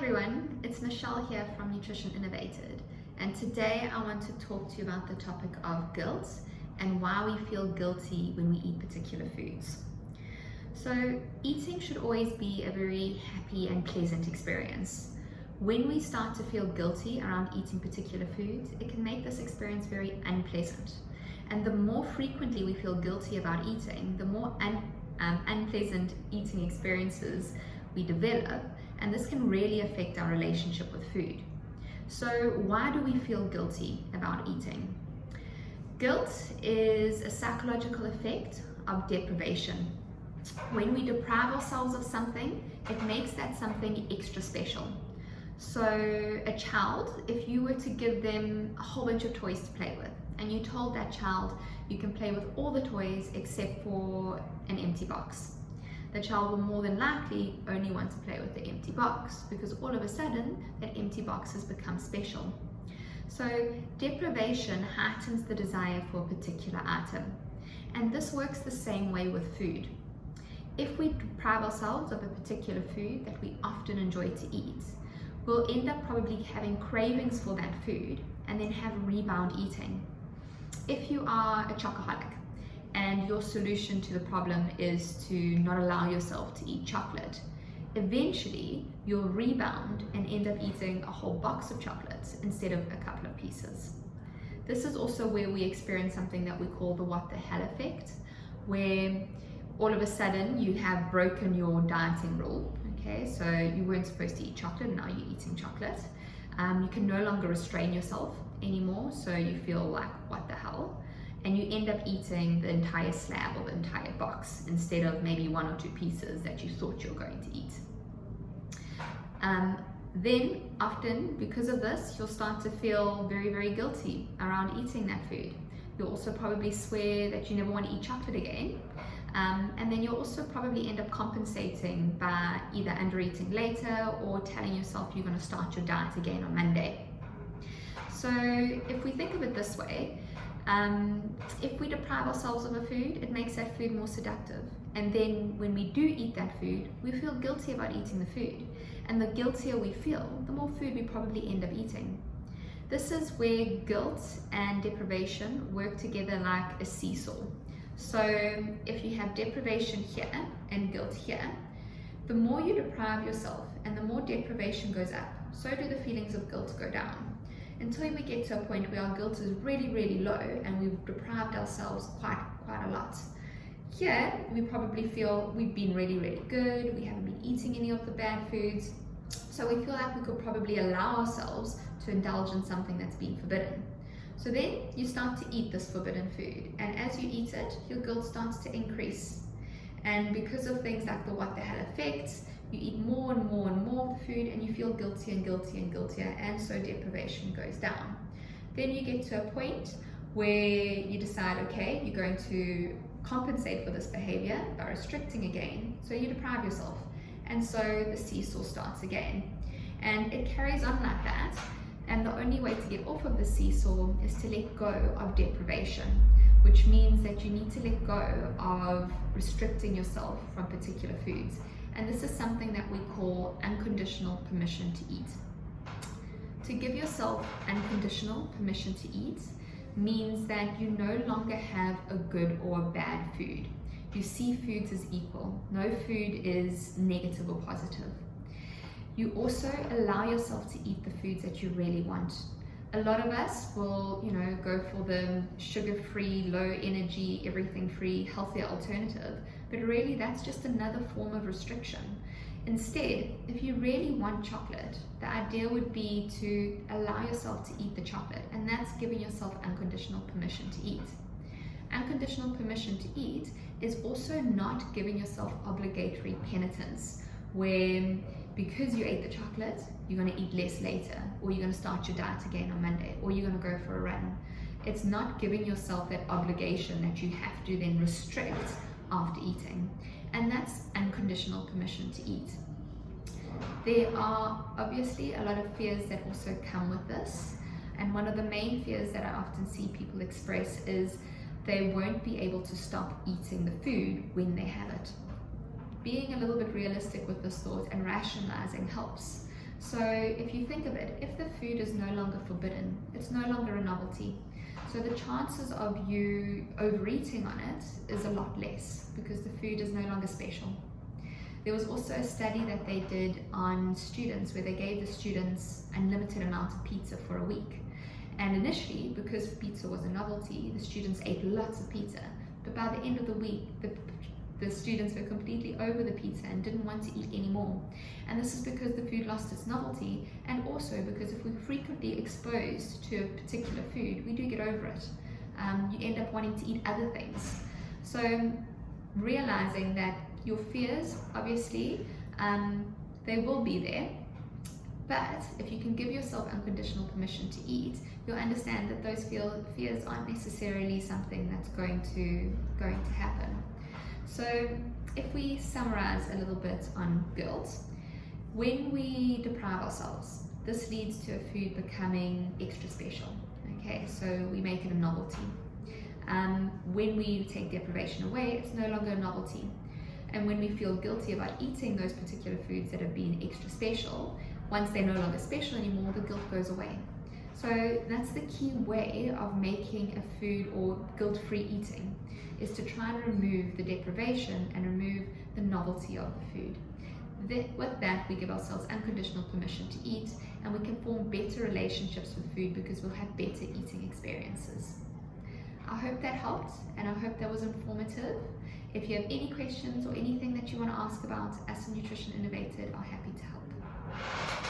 everyone, it's Michelle here from Nutrition Innovated, and today I want to talk to you about the topic of guilt and why we feel guilty when we eat particular foods. So eating should always be a very happy and pleasant experience. When we start to feel guilty around eating particular foods, it can make this experience very unpleasant. And the more frequently we feel guilty about eating, the more unpleasant eating experiences we develop, and this can really affect our relationship with food. So why do we feel guilty about eating? Guilt is a psychological effect of deprivation. When we deprive ourselves of something, it makes that something extra special. So a child, if you were to give them a whole bunch of toys to play with, and you told that child you can play with all the toys except for an empty box, the child will more than likely only want to play with the empty box, because all of a sudden that empty box has become special. So deprivation heightens the desire for a particular item, and this works the same way with food. If we deprive ourselves of a particular food that we often enjoy to eat, we'll end up probably having cravings for that food and then have rebound eating. If you are a chocoholic and your solution to the problem is to not allow yourself to eat chocolate, eventually you'll rebound and end up eating a whole box of chocolates instead of a couple of pieces. This is also where we experience something that we call the what the hell effect, where all of a sudden you have broken your dieting rule. Okay, so you weren't supposed to eat chocolate, and now you're eating chocolate. You can no longer restrain yourself anymore, so you feel like, what the hell? And you end up eating the entire slab or the entire box instead of maybe one or two pieces that you thought you were going to eat. Then often, because of this, you'll start to feel very, very guilty around eating that food. You'll also probably swear that you never want to eat chocolate again. And then you'll also probably end up compensating by either under eating later or telling yourself you're going to start your diet again on Monday. So if we think of it this way, if we deprive ourselves of a food, it makes that food more seductive. And then when we do eat that food, we feel guilty about eating the food. And the guiltier we feel, the more food we probably end up eating. This is where guilt and deprivation work together like a seesaw. So if you have deprivation here and guilt here, the more you deprive yourself and the more deprivation goes up, so do the feelings of guilt go down, until we get to a point where our guilt is really, really low and we've deprived ourselves quite a lot. Here, we probably feel we've been really, really good, we haven't been eating any of the bad foods, so we feel like we could probably allow ourselves to indulge in something that's been forbidden. So then you start to eat this forbidden food, and as you eat it, your guilt starts to increase. And because of things like the what the hell effects, you eat more and more and more of the food, and you feel guilty and guilty and guiltier, and so deprivation goes down. Then you get to a point where you decide, okay, you're going to compensate for this behavior by restricting again, so you deprive yourself, and so the seesaw starts again. And it carries on like that. And the only way to get off of the seesaw is to let go of deprivation, which means that you need to let go of restricting yourself from particular foods. And this is something that we call unconditional permission to eat. To give yourself unconditional permission to eat means that you no longer have a good or a bad food. You see foods as equal. No food is negative or positive. You also allow yourself to eat the foods that you really want. A lot of us will, go for the sugar-free, low-energy, everything-free, healthier alternative, but really that's just another form of restriction. Instead, if you really want chocolate, the idea would be to allow yourself to eat the chocolate, and that's giving yourself unconditional permission to eat. Unconditional permission to eat is also not giving yourself obligatory penitence, where because you ate the chocolate, you're going to eat less later, or you're going to start your diet again on Monday, or you're going to go for a run. It's not giving yourself that obligation that you have to then restrict after eating. And that's unconditional permission to eat. There are obviously a lot of fears that also come with this. And one of the main fears that I often see people express is they won't be able to stop eating the food when they have it. Being a little bit realistic with this thought and rationalizing helps, So if you think of it, if the food is no longer forbidden, it's no longer a novelty. So the chances of you overeating on it is a lot less because the food is no longer special. There was also a study that they did on students where they gave the students unlimited amount of pizza for a week. And initially, because pizza was a novelty, the students ate lots of pizza. But by the end of the week, the students were completely over the pizza and didn't want to eat anymore. And this is because the food lost its novelty, and also because if we're frequently exposed to a particular food, we do get over it. You end up wanting to eat other things. So realizing that your fears, obviously, they will be there, but if you can give yourself unconditional permission to eat, you'll understand that those fears aren't necessarily something that's going to happen. So if we summarize a little bit on guilt, when we deprive ourselves, this leads to a food becoming extra special. Okay, so we make it a novelty. When we take deprivation away, it's no longer a novelty. And when we feel guilty about eating those particular foods that have been extra special, once they're no longer special anymore, the guilt goes away. So that's the key way of making a food or guilt-free eating, is to try and remove the deprivation and remove the novelty of the food. With that, we give ourselves unconditional permission to eat, and we can form better relationships with food because we'll have better eating experiences. I hope that helped, and I hope that was informative. If you have any questions or anything that you want to ask about, us at Nutrition Innovated are happy to help.